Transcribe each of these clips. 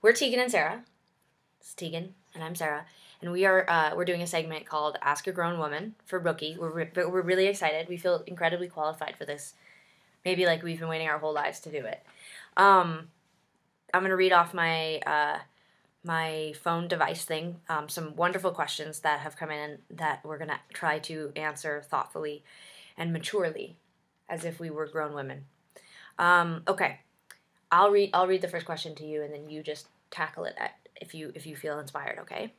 We're Tegan and Sara. It's Tegan, and I'm Sara. And we're doing a segment called Ask a Grown Woman for Rookie. We're really excited. We feel incredibly qualified for this. Maybe like we've been waiting our whole lives to do it. I'm going to read off my phone device thing, some wonderful questions that have come in that we're going to try to answer thoughtfully and maturely, as if we were grown women. Okay. I'll read the first question to you, and then you just tackle it if you feel inspired, okay?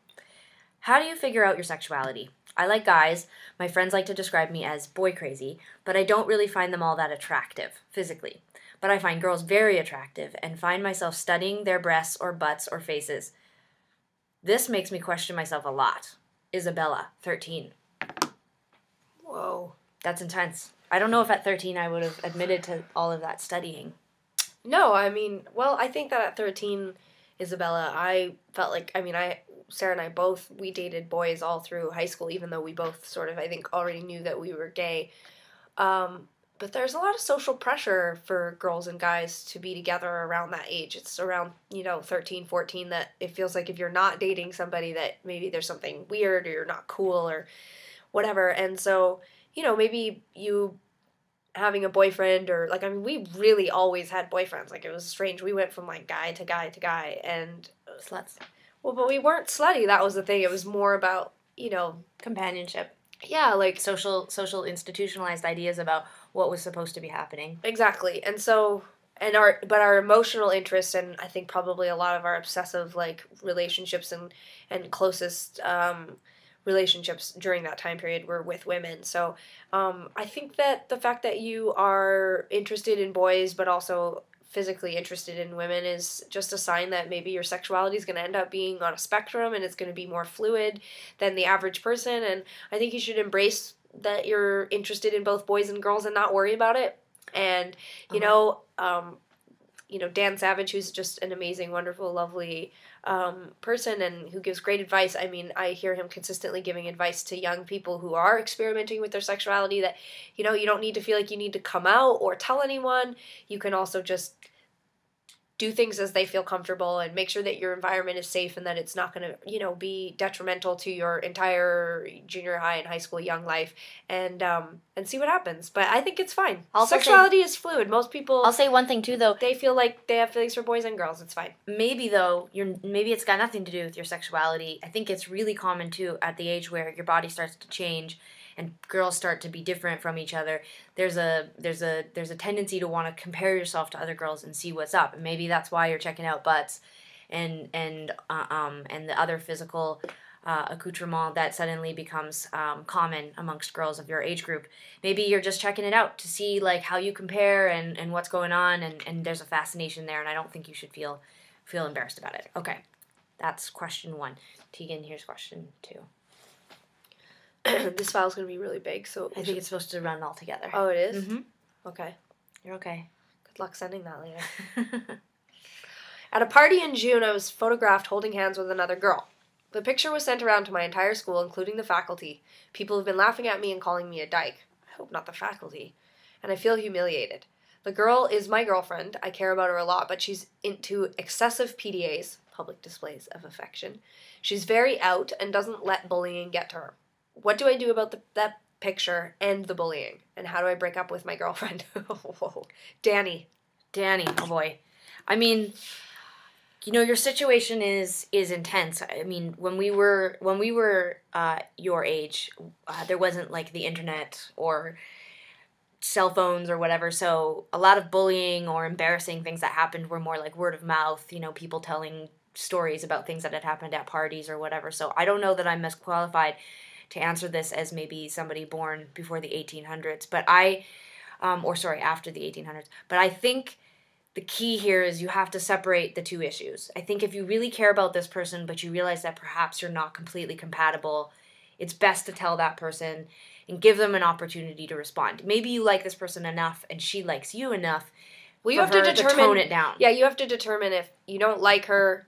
How do you figure out your sexuality? I like guys. My friends like to describe me as boy crazy, but I don't really find them all that attractive, physically. But I find girls very attractive and find myself studying their breasts or butts or faces. This makes me question myself a lot. Isabella, 13. Whoa. That's intense. I don't know if at 13 I would have admitted to all of that studying. No, I think that at 13, Isabella, I felt like, Sarah and I both, we dated boys all through high school, even though we both sort of, I think, already knew that we were gay. But there's a lot of social pressure for girls and guys to be together around that age. It's around, 13, 14 that it feels like if you're not dating somebody that maybe there's something weird or you're not cool or whatever. And so, maybe you having a boyfriend or, we really always had boyfriends. It was strange. We went from, guy to guy to guy and... Sluts. Well, but we weren't slutty. That was the thing. It was more about, companionship. Yeah, social institutionalized ideas about what was supposed to be happening. Exactly. And so, our emotional interests, and I think probably a lot of our obsessive, relationships and closest, relationships during that time period were with women. So I think that the fact that you are interested in boys but also physically interested in women is just a sign that maybe your sexuality is going to end up being on a spectrum and it's going to be more fluid than the average person. And I think you should embrace that you're interested in both boys and girls and not worry about it. And, Dan Savage, who's just an amazing, wonderful, lovely person and who gives great advice. I hear him consistently giving advice to young people who are experimenting with their sexuality that, you don't need to feel like you need to come out or tell anyone. You can also just do things as they feel comfortable and make sure that your environment is safe and that it's not going to, be detrimental to your entire junior high and high school young life and see what happens. But I think it's fine. Sexuality is fluid. Most people... I'll say one thing too, though. They feel like they have feelings for boys and girls. It's fine. Maybe, though, maybe it's got nothing to do with your sexuality. I think it's really common, too, at the age where your body starts to change and girls start to be different from each other. There's a tendency to want to compare yourself to other girls and see what's up. And maybe that's why you're checking out butts and the other physical accoutrement that suddenly becomes common amongst girls of your age group. Maybe you're just checking it out to see how you compare and what's going on, and there's a fascination there, and I don't think you should feel embarrassed about it. Okay, that's question 1. Tegan, here's question 2. This file's going to be really big, so... I think it's supposed to run all together. Oh, it is? Mm-hmm. Okay. You're okay. Good luck sending that later. At a party in June, I was photographed holding hands with another girl. The picture was sent around to my entire school, including the faculty. People have been laughing at me and calling me a dyke. I hope not the faculty. And I feel humiliated. The girl is my girlfriend. I care about her a lot, but she's into excessive PDAs, public displays of affection. She's very out and doesn't let bullying get to her. What do I do about that picture and the bullying? And how do I break up with my girlfriend? Whoa. Danny, oh boy. Your situation is intense. When we were your age, there wasn't the internet or cell phones or whatever, so a lot of bullying or embarrassing things that happened were more word of mouth, people telling stories about things that had happened at parties or whatever. So I don't know that I'm as qualified to answer this as maybe somebody born before the 1800s, but after the 1800s. But I think the key here is you have to separate the two issues. I think if you really care about this person, but you realize that perhaps you're not completely compatible, it's best to tell that person and give them an opportunity to respond. Maybe you like this person enough and she likes you enough you have to tone it down. Yeah, you have to determine if you don't like her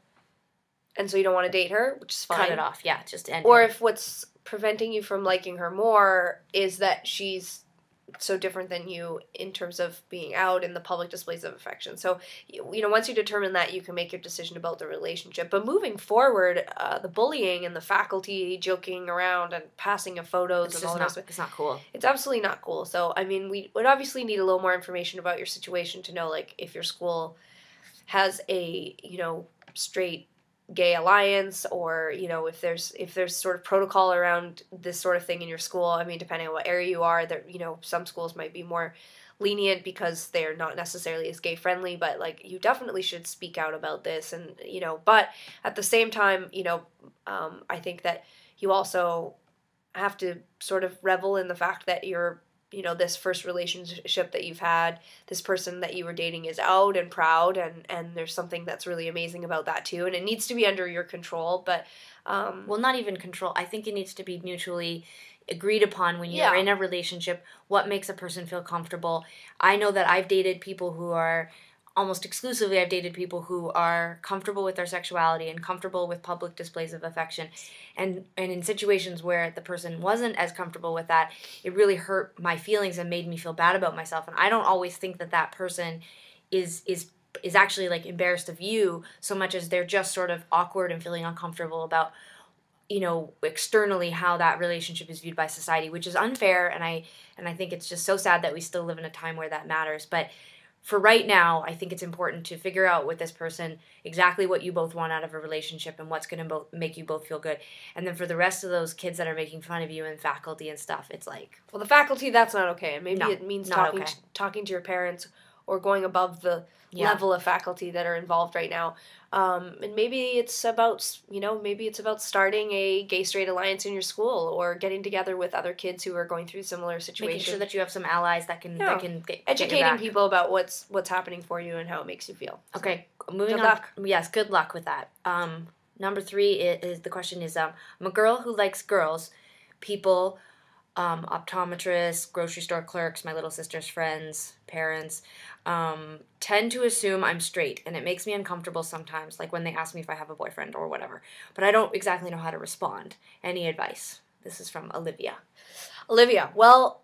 and so you don't want to date her, which is fine. Cut it off, yeah, just end Or it. if what's preventing you from liking her more is that she's so different than you in terms of being out in the public displays of affection. So, once you determine that, you can make your decision about the relationship. But moving forward, the bullying and the faculty joking around and passing of photos It's and all just that. it's not cool. It's absolutely not cool. So, I mean, we would obviously need a little more information about your situation to know, like, if your school has a, straight gay alliance, or if there's sort of protocol around this sort of thing in your school. I mean, depending on what area you are, there some schools might be more lenient because they're not necessarily as gay friendly, but like you definitely should speak out about this. And but at the same time, I think that you also have to sort of revel in the fact that you're this first relationship that you've had, this person that you were dating is out and proud, and there's something that's really amazing about that too, and it needs to be under your control. But well, not even control. I think it needs to be mutually agreed upon when you're Yeah. in a relationship. What makes a person feel comfortable? I know that I've dated people who are almost exclusively, I've dated people who are comfortable with their sexuality and comfortable with public displays of affection. And in situations where the person wasn't as comfortable with that, it really hurt my feelings and made me feel bad about myself. And I don't always think that that person is actually like embarrassed of you so much as they're just sort of awkward and feeling uncomfortable about externally how that relationship is viewed by society, which is unfair. And I think it's just so sad that we still live in a time where that matters. But for right now, I think it's important to figure out with this person exactly what you both want out of a relationship and what's going to make you both feel good. And then for the rest of those kids that are making fun of you and faculty and stuff, it's like, well, the faculty, that's not okay. And maybe No, it means not talking okay. talking to your parents, or going above the Yeah. level of faculty that are involved right now. And maybe it's about starting a gay straight alliance in your school, or getting together with other kids who are going through similar situations. making sure that you have some allies that can Yeah. get Educating your back. people about what's happening for you and how it makes you feel. So, Okay, moving good on. luck. Yes, good luck with that. Number 3 is the question is I'm a girl who likes girls, people, optometrists, grocery store clerks, my little sister's friends, parents, tend to assume I'm straight, and it makes me uncomfortable sometimes, like when they ask me if I have a boyfriend or whatever. But I don't exactly know how to respond. Any advice? This is from Olivia. Olivia, well,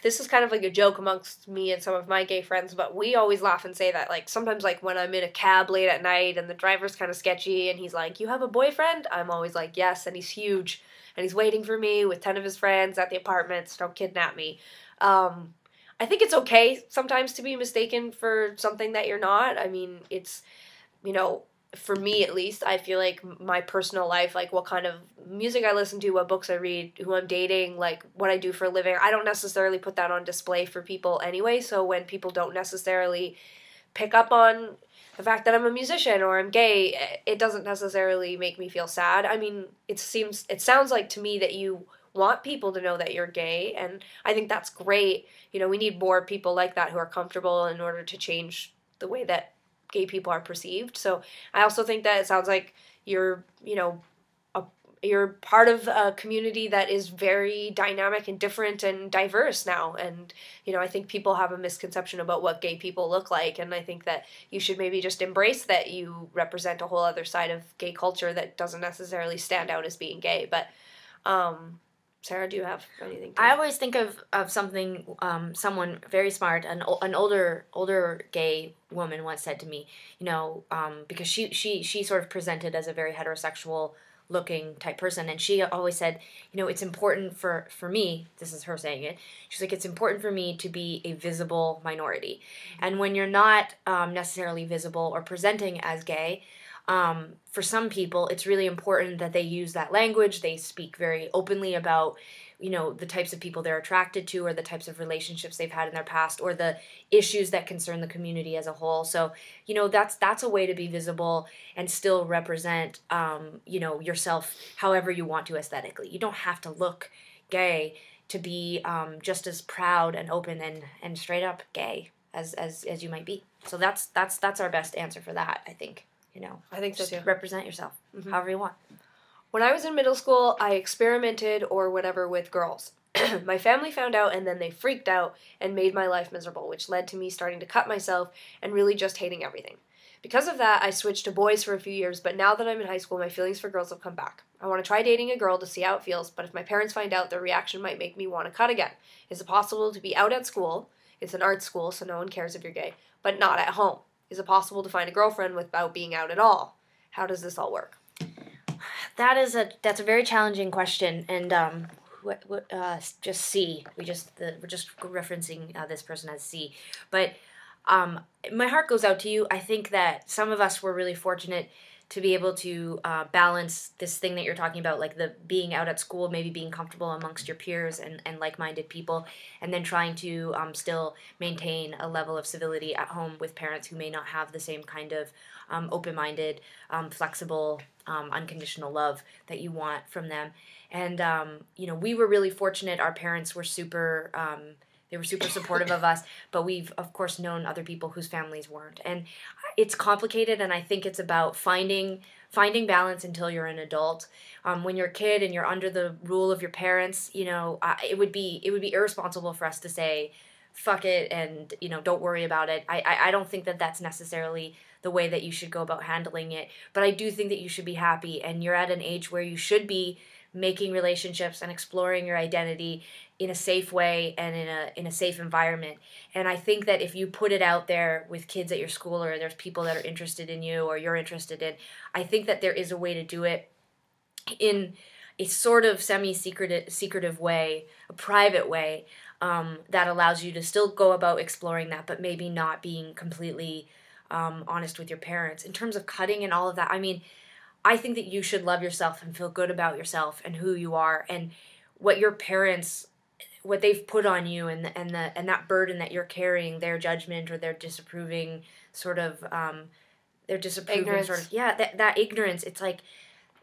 this is kind of like a joke amongst me and some of my gay friends, but we always laugh and say that, like, sometimes, like, when I'm in a cab late at night and the driver's kind of sketchy and he's like, "You have a boyfriend?" I'm always like, "Yes," and he's huge, and he's waiting for me with 10 of his friends at the apartment, so don't kidnap me. I think it's okay sometimes to be mistaken for something that you're not. I mean, it's, for me at least, I feel like my personal life, like what kind of music I listen to, what books I read, who I'm dating, like what I do for a living, I don't necessarily put that on display for people anyway. So when people don't necessarily pick up on the fact that I'm a musician or I'm gay, it doesn't necessarily make me feel sad. I mean, it sounds like to me that you want people to know that you're gay, and I think that's great. We need more people like that who are comfortable in order to change the way that gay people are perceived. So I also think that it sounds like you're part of a community that is very dynamic and different and diverse now. And, I think people have a misconception about what gay people look like. And I think that you should maybe just embrace that you represent a whole other side of gay culture that doesn't necessarily stand out as being gay. But, Sarah, do you have anything to... I always think of something, someone very smart, an older gay woman once said to me, because she sort of presented as a very heterosexual looking type person, and she always said, it's important for me, this is her saying it, she's like, it's important for me to be a visible minority. And when you're not necessarily visible or presenting as gay, for some people, it's really important that they use that language. They speak very openly about, the types of people they're attracted to, or the types of relationships they've had in their past, or the issues that concern the community as a whole. So, that's a way to be visible and still represent, yourself however you want to aesthetically. You don't have to look gay to be just as proud and open and straight up gay as you might be. So that's our best answer for that, I think. I think so just too. represent yourself however you want. When I was in middle school, I experimented or whatever with girls. My family found out, and then they freaked out and made my life miserable, which led to me starting to cut myself and really just hating everything. Because of that, I switched to boys for a few years, but now that I'm in high school, my feelings for girls have come back. I want to try dating a girl to see how it feels, but if my parents find out, their reaction might make me want to cut again. Is it possible to be out at school? It's an art school, so no one cares if you're gay, but not at home. Is it possible to find a girlfriend without being out at all? How does this all work? That's a very challenging question, and just C. We're just referencing this person as C, but my heart goes out to you. I think that some of us were really fortunate to be able to balance this thing that you're talking about, like the being out at school, maybe being comfortable amongst your peers and like-minded people, and then trying to still maintain a level of civility at home with parents who may not have the same kind of open-minded, flexible, unconditional love that you want from them. And we were really fortunate. Our parents were super. They were super supportive of us, but we've, of course, known other people whose families weren't. And it's complicated, and I think it's about finding balance until you're an adult. When you're a kid and you're under the rule of your parents, it would be irresponsible for us to say, fuck it, and, don't worry about it. I don't think that that's necessarily the way that you should go about handling it, but I do think that you should be happy, and you're at an age where you should be making relationships and exploring your identity in a safe way and in a safe environment. And I think that if you put it out there with kids at your school, or there's people that are interested in you or you're interested in, I think that there is a way to do it in a sort of secretive way, a private way, that allows you to still go about exploring that, but maybe not being completely honest with your parents. In terms of cutting and all of that, I mean, I think that you should love yourself and feel good about yourself and who you are, and what your parents, what they've put on you, and that burden that you're carrying, their judgment or their disapproving sort of Ignorance. That ignorance. It's like,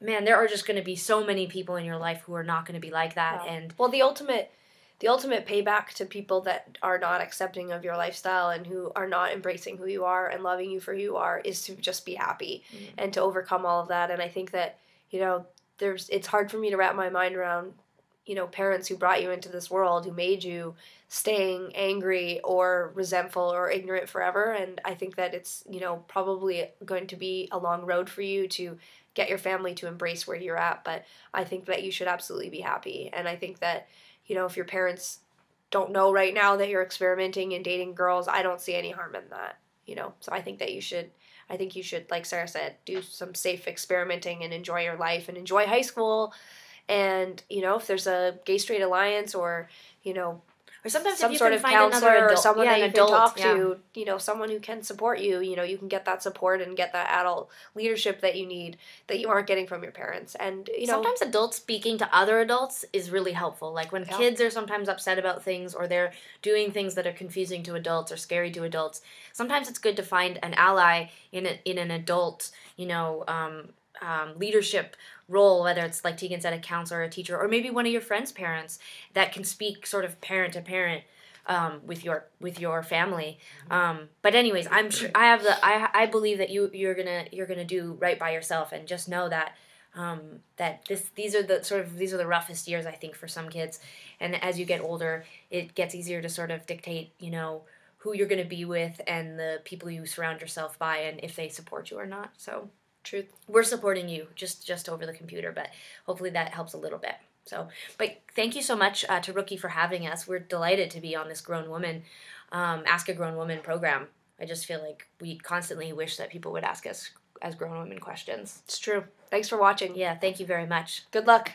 man, there are just going to be so many people in your life who are not going to be like that. Yeah. And well, the ultimate payback to people that are not accepting of your lifestyle and who are not embracing who you are and loving you for who you are is to just be happy and to overcome all of that. And I think that, it's hard for me to wrap my mind around, parents who brought you into this world, who made you staying angry or resentful or ignorant forever. And I think that it's, probably going to be a long road for you to get your family to embrace where you're at. But I think that you should absolutely be happy. And I think that, if your parents don't know right now that you're experimenting and dating girls, I don't see any harm in that, So I think that you should, like Sarah said, do some safe experimenting and enjoy your life and enjoy high school. And, if there's a gay straight alliance or, or sometimes some if you sort can of find counselor another adult, or someone that you can talk yeah. to, someone who can support you, you can get that support and get that adult leadership that you need that you aren't getting from your parents. And, sometimes adults speaking to other adults is really helpful. Like when kids are sometimes upset about things, or they're doing things that are confusing to adults or scary to adults, sometimes it's good to find an ally in an adult, leadership role, whether it's like Tegan said, a counselor or a teacher, or maybe one of your friends' parents that can speak sort of parent to parent with your family. But anyways, I'm sure I believe that you're gonna do right by yourself, and just know that these are the roughest years, I think, for some kids. And as you get older, it gets easier to sort of dictate, who you're gonna be with and the people you surround yourself by, and if they support you or not. So. Truth. We're supporting you just over the computer, but hopefully that helps a little bit. So, but thank you so much to Rookie for having us. We're delighted to be on this Grown Woman, Ask a Grown Woman program. I just feel like we constantly wish that people would ask us as grown women questions. It's true. Thanks for watching. Yeah, thank you very much. Good luck.